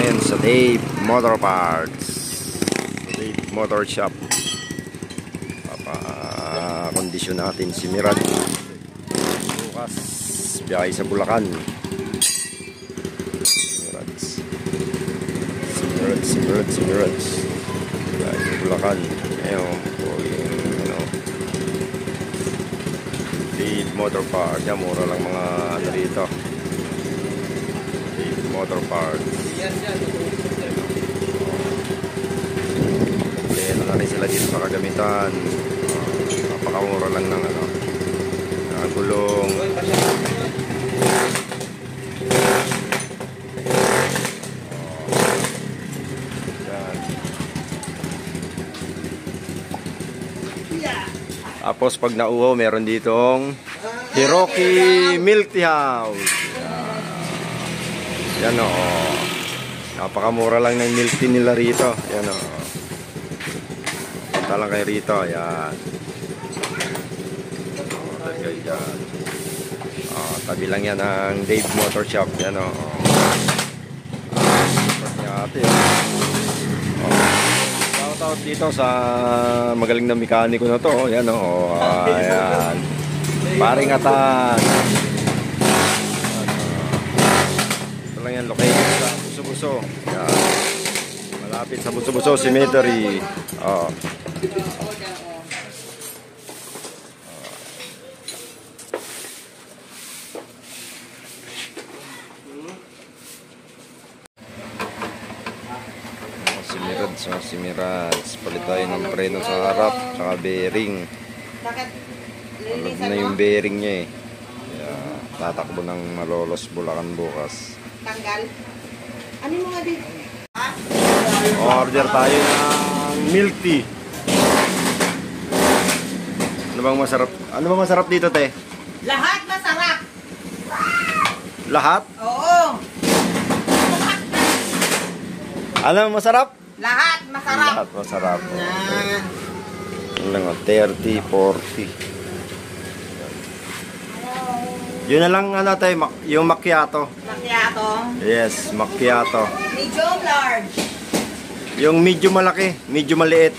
ngayon sa Dave Motor Parts, Dave Motor Shop. Papakondisyon natin si Mirad bukas biyahe sa Bulacan. Si Mirad biyahe sa Bulacan. Ngayon po yung Dave Motor Parts. Yan, mura lang mga ano rito, Dave Motor Parts. Ano na rin sila dito sa kagamitan. Napakamura lang ng gulong. Tapos pag nauho, meron ditong Hiroki Milk Tea House. Yan o. Napakamura lang ng milk tea nila rito. Yan o. Punta lang kayo rito. Yan. Yan. Tabi lang yan ang Dave Motor Shop. Yan o. Shoutout dito sa magaling na mekaniko na to. Yan o. Ayan. Paringatan. Ito lang yan, location sa Buso-Buso. Yan. Malapit sa Buso-Buso Cemetery. Si Mirad, palit tayo ng preno sa harap, saka bearing. Alam na yung bearing niya eh. Kaya tatakbo ng Malolos, Bulacan bukas. Tanggal? Ano yung mga dito? Order tayo ng milk tea. Ano bang masarap? Ano bang masarap dito, te? Lahat masarap. Lahat? Oo. Ano masarap? Lahat masarap. Lahat masarap. Yan. Ano lang, 30, 40. Yun na lang tayo, yung macchiato. Macchiato. Yes, macchiato. Medium large. Yung medyo malaki, medyo maliit.